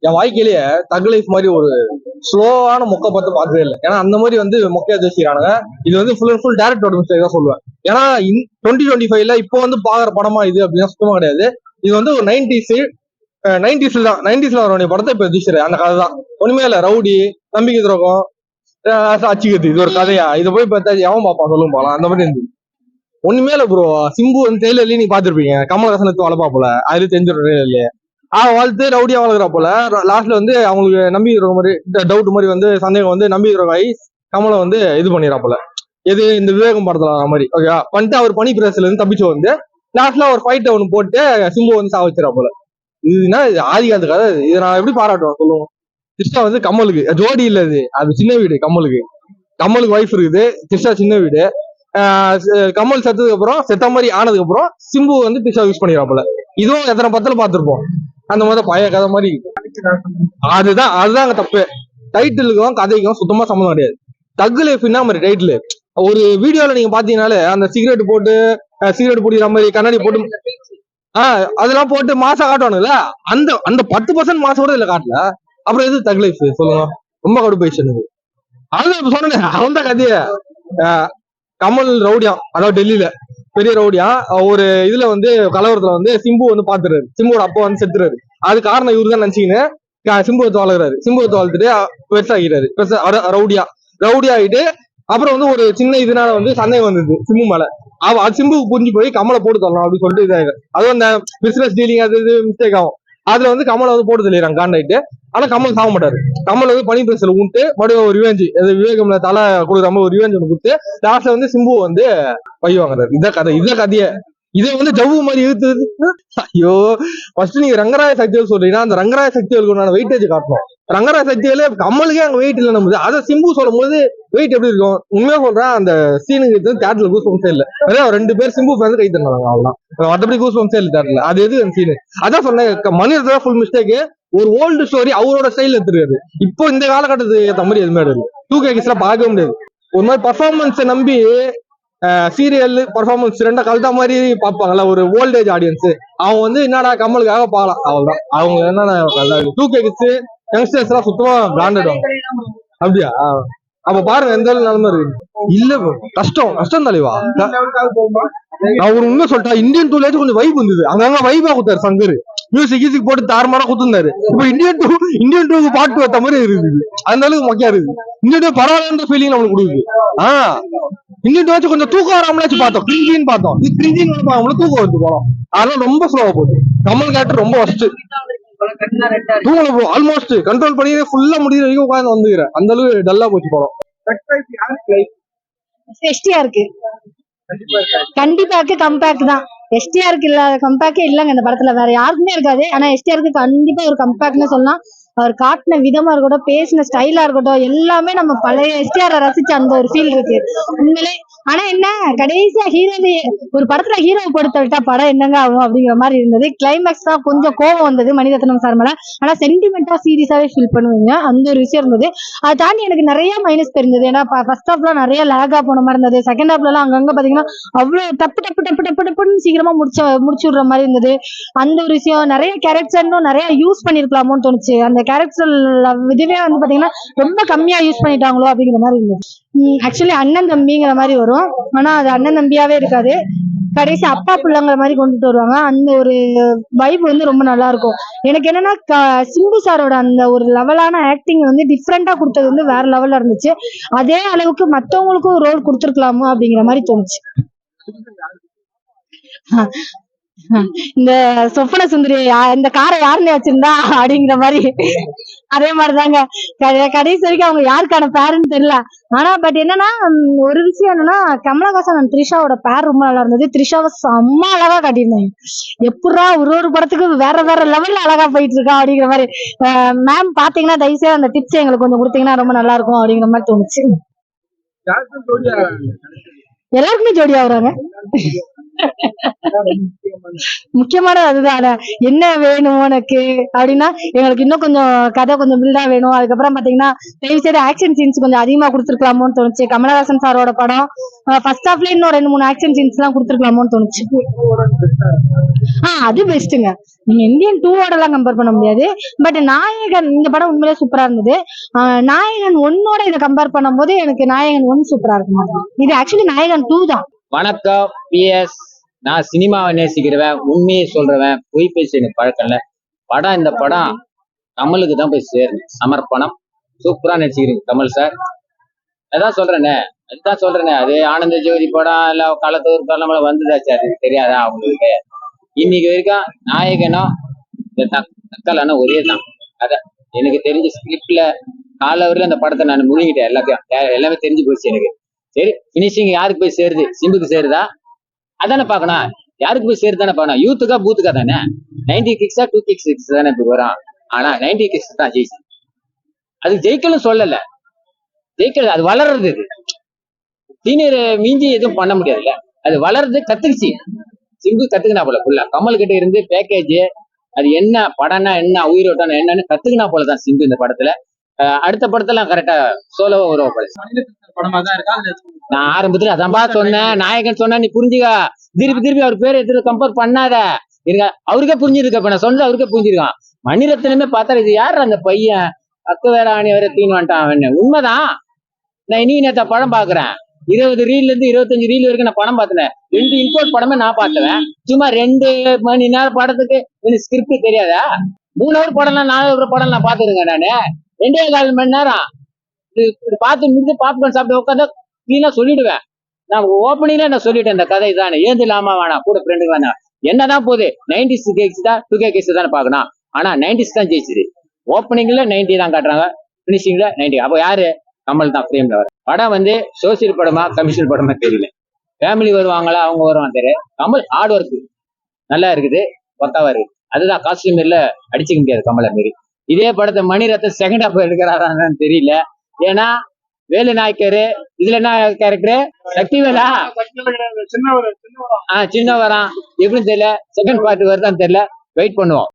என் வாழ்க்கையிலேயே தக் லைஃப் மாதிரி ஒரு ஸ்லோவான மொக்கை பார்த்து பார்த்ததே இல்லை. ஏன்னா அந்த மாதிரி வந்து மொக்கையா பேசிக்கிறானுங்க. இது வந்து ஃபுல் அண்ட் ஃபுல் டேரக்டரோட மிஸ்டேக் தான் சொல்லுவேன். ஏன்னா 2025ல இப்போ வந்து பாக்குற படமா இது அப்படின்னா சுத்தமா கிடையாது. இது வந்து ஒரு நைன்டிஸ்ல தான், 90ஸ்ல வர வேண்டிய படத்தை இப்ப எதிர்த்து அந்த கதை தான். ஒண்ணுமே இல்ல, ரவுடி, நம்பிக்கை துரோகம், அச்சுக்கத்து, இது ஒரு கதையா? இதை போய் பார்த்தா எவன் பாப்பான் சொல்லுங்க போலாம். அந்த மாதிரி இருந்துச்சு. ஒண்ணுமே இல்ல ப்ரோ. சிம்பு வந்து டெய்லர்லயே நீங்க பாத்துருப்பீங்க, கமலஹாசனுக்கு வளப்பா போல, அதுல தெரிஞ்சிடும் இல்லையே. வாழ்த்து ரவுடியா வளர்க்குறா போல. லாஸ்ட்ல வந்து அவங்களுக்கு நம்பி இருக்கிற மாதிரி டவுட் மாதிரி வந்து சந்தேகம் வந்து நம்பி இருக்கிற ஆகி கமலை வந்து இது பண்ணிடுறா போல. எது இந்த விவேகம் படத்துல மாதிரி ஓகே பண்ணிட்டு அவர் பனி பிரஸ்ல இருந்து தப்பிச்சு வந்து லாஸ்ட்ல ஒரு ஃபைட் ஒன்று போட்டு சிம்பு வந்து சாவச்சிடா போல. இதுனா ஆதிகாந்த கதை. இதை நான் எப்படி பாராட்டுவேன் சொல்லுவோம். கிருஷ்ணா வந்து கமலுக்கு ஜோடி இல்ல, அது சின்ன வீடு. கமலுக்கு ஒய்ஃப் இருக்குது, கிருஷ்ணா சின்ன வீடு. கமல் செத்ததுக்கு அப்புறம் செத்த மாதிரி ஆனதுக்கு அப்புறம் சிம்பு வந்து கிருஷ்ணா யூஸ் பண்ணிடுறாப்புல. இதுவும் எத்தனை பத்துல பார்த்திருப்போம். அந்த மாதிரி பழைய கதை மாதிரி. அதுதான் அங்க தப்பு. டைட்டிலுக்கும் கதைக்கும் சுத்தமா சம்மந்தம் கிடையாது. தக் லைஃப்னா மாதிரி டைட்டில். ஒரு வீடியோல நீங்க பாத்தீங்கன்னாலே அந்த சிகரெட் போட்டு சிகரெட் பிடிக்கிற மாதிரி கண்ணாடி போட்டு அதெல்லாம் போட்டு மாசா காட்டுவானுங்களா, அந்த அந்த 10% மாசம் கூட இல்ல காட்டல. அப்புறம் எது தக் லைஃப் சொல்லுங்க? ரொம்ப கடுப்பாயிடுச்சு எனக்கு. அதுதான் சொன்னேன், அவன் தான் கதைய. கமல் ரவுடியா, அதாவது டெல்லியில பெரிய ரவுடியா ஒரு இதுல வந்து கலவரத்துல வந்து சிம்பு வந்து பாத்துறாரு. சிம்புவோட அப்பா வந்து செத்துறாரு. அது காரணம் இவரு தான் நினைச்சுக்கின்னு சிம்புவத்தை வளர்க்குறாரு. சிம்புவத்தை வளர்த்துட்டு பெருசாகிறாரு. ரவுடியா ஆகிட்டு அப்புறம் வந்து ஒரு சின்ன இதனால வந்து சந்தேகம் வந்தது சிம்பு மேல. சிம்புக்கு புரிஞ்சு போய் கமலை போட்டு தரலாம் அப்படின்னு சொல்லிட்டு இதாக. அதுவும் அந்த பிசினஸ் டீலிங் அது மிஸ்டேக் ஆகும். அதுல வந்து கமலை வந்து போட்டு தெளிறாங்க காண்டாயிட்டு. ஆனா கமல் சாக மாட்டாரு. கமல் வந்து பனி பிரஸ்ல விட்டு மறுபடியும் ஒரு ரிவெஞ்ச், விவேகம்ல தலை கொடுக்குற மாதிரி ஒரு ரிவெஞ்ச் ஒன்று கொடுத்து லாஸ்ட்ல வந்து சிம்பு வந்து பை வாங்குறாரு. இதான் கதையை. இதை வந்து ஜவ்வு மாதிரி இழுத்து. ஐயோ, ஃபர்ஸ்ட் நீங்க ரங்கராய சக்திகள் சொல்றீங்கன்னா அந்த ரங்கராய சக்திகளுக்கு வெயிட்டேஜ் காட்டணும். ரங்கராய சக்திகளே கமலுக்கே அங்க வெயிட் இல்லை நம்ம. அதை சிம்பு சொல்லும் போது வெயிட் எப்படி இருக்கும்? உண்மையா சொல்றேன், அந்த சீனுக்கு தேட்டர்ல கூஸ் பம்சே இல்ல. அதே 2 பேர் சிம்பு ஃபேன்ஸ் கை தந்தாங்க, அவ்வளவுதான். மற்றபடி கூஸ் பம்சே இல்ல தேட்டர்ல. அது எது அந்த சீனு? அதான் சொன்னேன், மணிரத்னம் ஃபுல் மிஸ்டேக். ஒரு ஓல்டு ஸ்டோரி அவரோட ஸ்டைல் எடுத்துருக்காரு. இப்போ இந்த காலகட்டத்துக்கு ஏற்ற மாதிரி எதுவுமே இல்லை. 2K கிட்ஸ்ல பார்க்கவே முடியாது. ஒரு மாதிரி பர்ஃபார்மன்ஸை நம்பி சீரியல் பர்ஃபார்மன்ஸ் ரெண்டா கலட்டா மாதிரி பார்ப்பாங்கல்ல ஒரு ஓல்டேஜ் ஆடியன்ஸ். அவங்க வந்து என்னடா கமலுக்காக பார்க்கலாம், அவ்வளவுதான். அவங்க என்னன்னா 2K கிட்ஸ் யங்ஸ்டர்ஸ் எல்லாம் சுத்தமா பிராண்டட். அப்படியா? அப்ப பாருங்க எந்த நிலைமை இருக்கு. இல்ல கஷ்டம் தலைவா. நான் ஒரு உண்மை சொல்லிட்டா, இந்தியன் டூலேஜ் கொஞ்சம் வைப் வந்தது. அங்கங்க வைபா குத்தாரு சங்கர். மியூசிக் போட்டு தாறுமாறா குத்துந்தாரு. இப்ப இந்தியன் டூக்கு பாட்டு வைத்த மாதிரி இருக்குது. அந்த அளவுக்கு மொக்கையா இருக்கு. இந்தியன் டூ பரவாயில்ல ஃபீலிங் நம்மளுக்கு கொடுக்குது. இந்தியன் டூ வச்சு கொஞ்சம் தூக்கம் வராமலாச்சு பார்த்தோம். கிரிஞ்சின்னு பார்த்தோம். இது கிரிஞ்சின்னு அவங்களுக்கு தூக்கம் வருது போறோம். அதெல்லாம் ரொம்ப ஸ்லோவா போகுது. கமல் கேரக்டர் ரொம்ப ஃபர்ஸ்ட் ஆல்மோஸ்ட் கண்ட்ரோல் பண்ணி ஃபுல்லா முடிகிற வரைக்கும் உட்காந்து வந்துக்கிறேன். அந்த அளவு டல்லா போச்சு போறோம். இருக்கு கண்டிப்பா இருக்கு. கம்பேக் தான். எஸ்டிஆருக்கு இல்லாத கம்பேக்கே இல்லங்க இந்த படத்துல, வேற யாருக்குமே இருக்காது. ஆனா எஸ்டிஆருக்கு கண்டிப்பா ஒரு கம்பேக்னு சொல்லலாம். அவர் காட்டின விதமா இருக்கட்டும், பேசின ஸ்டைலா இருக்கட்டும், எல்லாமே நம்ம பழைய எஸ்டிஆர் ரசிச்ச அந்த ஒரு ஃபீல் இருக்கு உண்மையிலே. ஆனா என்ன, கடைசியா ஹீரோவையே ஒரு படத்துல ஹீரோவை படுத்த விட்டா படம் என்னங்க ஆகும் அப்படிங்கிற மாதிரி இருந்தது. கிளைமேக்ஸ் தான் கொஞ்சம் கோவம் வந்தது மணிரத்னம் சார் மேல. ஆனா சென்டிமெண்டா சீரியஸாவே ஃபீல் பண்ணுவீங்க, அந்த ஒரு விஷயம் இருந்தது. அதை தாண்டி எனக்கு நிறைய மைனஸ் தெரிஞ்சது. ஏன்னா ஃபர்ஸ்ட் ஹாஃப்ல நிறைய லேகா போன மாதிரி இருந்தது. செகண்ட் ஹாஃப்ல எல்லாம் அங்கங்க பாத்தீங்கன்னா அவ்வளவு டப்பு டப்பு டப்பு டப்பு டப்புன்னு சீக்கிரமா முடிச்சு விடுற மாதிரி இருந்தது. அந்த ஒரு விஷயம், நிறைய கேரக்டர் நிறைய யூஸ் பண்ணிருக்கலாமோன்னு தோணுச்சு. அந்த கேரக்டர் இதுவே வந்து பாத்தீங்கன்னா ரொம்ப கம்மியா யூஸ் பண்ணிட்டாங்களோ அப்படிங்கிற மாதிரி இருந்தது. ஆக்சுவலி அண்ணன் தம்பிங்கிற மாதிரி வரும், ஆனா அது அண்ணன் தம்பியாவே இருக்காது. கடைசி அப்பா பிள்ளைங்கிற மாதிரி கொண்டுட்டு வருவாங்க. அந்த ஒரு வைப் வந்து ரொம்ப நல்லா இருக்கும். எனக்கு என்னன்னா சிம்பு சாரோட அந்த ஒரு லெவலான ஆக்டிங் வந்து டிஃப்ரெண்டா கொடுத்தது வந்து வேற லெவல்ல இருந்துச்சு. அதே அளவுக்கு மத்தவங்களுக்கும் ரோல் கொடுத்துருக்கலாமோ அப்படிங்கிற மாதிரி தோணுச்சு. இந்த சொப்பன சுந்தரி இந்த காரை யாருன்னு வச்சிருந்தா அப்படிங்கிற மாதிரி அதே மாதிரிதாங்க. கடைசி வரைக்கும் அவங்க யாருக்கான பேருன்னு தெரியல. ஆனா பட் என்னன்னா ஒரு விஷயம் என்னன்னா, கமலஹாசன் த்ரிஷாவோட பேர் ரொம்ப நல்லா இருந்தது. த்ரிஷாவை செம்ம அழகா காட்டியிருந்தாங்க. எப்படா ஒரு படத்துக்கு வேற வேற லெவல்ல அழகா போயிட்டு இருக்கா அப்படிங்கிற மாதிரி. மேம் பாத்தீங்கன்னா தயவுசெய்து அந்த டிப்ஸ் எங்களுக்கு கொஞ்சம் கொடுத்தீங்கன்னா ரொம்ப நல்லா இருக்கும் அப்படிங்கிற மாதிரி தோணுச்சு. எல்லாருக்குமே ஜோடியா வராங்க. முக்கியமானது அதுதான். என்ன வேணும் உனக்கு அப்படின்னா, எங்களுக்கு இன்னும் கொஞ்சம் கதை கொஞ்சம் பில்டா வேணும். அதுக்கப்புறம் பாத்தீங்கன்னா தயவு செய்து ஆக்ஷன் சீன்ஸ் கொஞ்சம் அதிகமா கொடுத்துருக்கலாமோன்னு தோணுச்சு. கமலஹாசன் சாரோட படம் ஃபர்ஸ்ட் ஹாஃப்ல இன்னும் 2-3 ஆக்ஷன் சீன்ஸ் எல்லாம் கொடுத்துருக்கலாமோன்னு தோணுச்சு. அது பெஸ்ட்டுங்க. நீங்க இந்தியன் 2 எல்லாம் கம்பேர் பண்ண முடியாது. பட் நாயகன் இந்த படம் உண்மையிலே சூப்பரா இருந்தது. நாயகன் 1 இதை கம்பேர் பண்ணும்போது எனக்கு நாயகன் 1 சூப்பரா இருக்கு. இது ஆக்சுவலி நாயகன் 2 தான். வணக்கம் பிஎஸ். நான் சினிமாவை நேசிக்கிறவன், உண்மையை சொல்றவன், பொய் பேசி எனக்கு பழக்கம் இல்ல. இந்த படம் கமலுக்கு தான் போய் சேரும். சமர்ப்பணம். சூப்பரா நடிச்சுக்கிறீங்க கமல் சார். அதுதான் சொல்றேனே அது ஆனந்த ஜோதி படம் இல்ல களத்தூர் படம் வந்துதாச்சு, அது தெரியாதா அவங்களுக்கு? இன்னைக்கு வரைக்கும் நாயகனும் தக்கலான ஒரே தான். அதான் எனக்கு தெரிஞ்ச ஸ்கிரிப்ட்ல காலவரில் அந்த படத்தை நான் முழுங்கிட்டேன். எல்லாமே தெரிஞ்சு போச்சு எனக்கு. சரி, பினிஷிங் யாருக்கு போய் சேருது? சிம்புக்கு சேருதா? அதானே பாக்கணும். யாருக்கு போய் சேருது தானே பாக்கணும். யூத்துக்கா பூத்துக்கா தானே? 90 கிக்ஸா 2 கிக்ஸ் தானே இப்ப வரும். ஆனா 90 கிக்ஸ் தான் ஜெயிச்சு. அது ஜெயிக்கலும் சொல்லல, ஜெயிக்கல, அது வளர்றது. சீனியர் மீஞ்சி எதுவும் பண்ண முடியாதுல்ல, அது வளர்றது. கத்துக்குச்சு. சிம்பு கத்துக்கினா போல ஃபுல்லா. கமல் கிட்ட இருந்து பேக்கேஜ், அது என்ன படம்னா என்ன, உயிரோட்டம் என்னன்னு கத்துக்கினா போலதான் சிம்பு இந்த படத்துல. அடுத்த படத்தெல்லாம் கரெக்டா சோலோவா வரும் போல. படமா தான் இருக்கா? நான் ஆரம்பத்துல அதான்பா சொன்னேன். நாயகன் சொன்னா நீ புரிஞ்சுக்கா. திருப்பி அவர் பேர் எடுத்து கம்பேர் பண்ணாத. இருங்க, அவருக்கே புரிஞ்சிருக்க. இப்ப நான் சொன்னது அவருக்கே புரிஞ்சிருக்கான். மணிரத்னமே பார்த்தா இது யாரு அந்த பையன், பக்க வேற ஆணி வரை தீன் வந்துட்டான் அவன். உண்மைதான். நான் இன்னைக்கு நேத்த படம் பாக்குறேன். 20 ரீல்ல இருந்து 25 ரீல் வரைக்கும் நான் படம் பார்த்தேன். 2 இம்போர்ட் படமே நான் பார்த்தேன். சும்மா 2 மணி நேரம் படத்துக்கு எனக்கு ஸ்கிரிப்ட் தெரியாதா? 3 ஹவர் படம்லாம் 4 ஹவர் படம் நான் பாத்துருக்கேன். நானு 2.25 மணி நேரம் பார்த்து முடிஞ்சு பாப்கார்ன் சாப்பிட்டு உட்காந்து கிளீனா சொல்லிடுவேன். நான் ஓப்பனிங்ல நான் சொல்லிட்டேன், இந்த கதை தானே, ஏந்து இல்லாம வேணாம், கூட ஃப்ரெண்டு வேணாம், என்னதான் போகுது 90s கேக்ஸ் தான் 2K கேக்ஸ் தானே பாக்கணும். ஆனா 90s தான் ஜெயிச்சுது. ஓப்பனிங்ல 90 தான் காட்டுறாங்க, பினிஷிங்ல 90. அப்போ யாரு? கமல் தான் ஃப்ரேம்ல வர. படம் சோசியல் படமா கமர்ஷியல் படமா தெரியல. ஃபேமிலி வருவாங்களா, அவங்க வருவாங்க தெரியும். கமல் ஹார்ட் ஒர்க் நல்லா இருக்குது, பக்காவா இருக்கு. அதுதான் காஸ்டியூமர்ல அடிச்சுக்க முடியாது கமலை மாரி. இதே படத்தை மணிரத்னம் செகண்ட் ஹாஃப் எடுக்கிறாரான்னு தெரியல. ஏன்னா வேலு நாயக்கரு இதுல என்ன கேரக்டர்? சக்திவேலா சின்ன வரான் எப்படின்னு தெரியல. செகண்ட் பார்ட் வருதான்னு தெரியல. வெயிட் பண்ணுவோம்.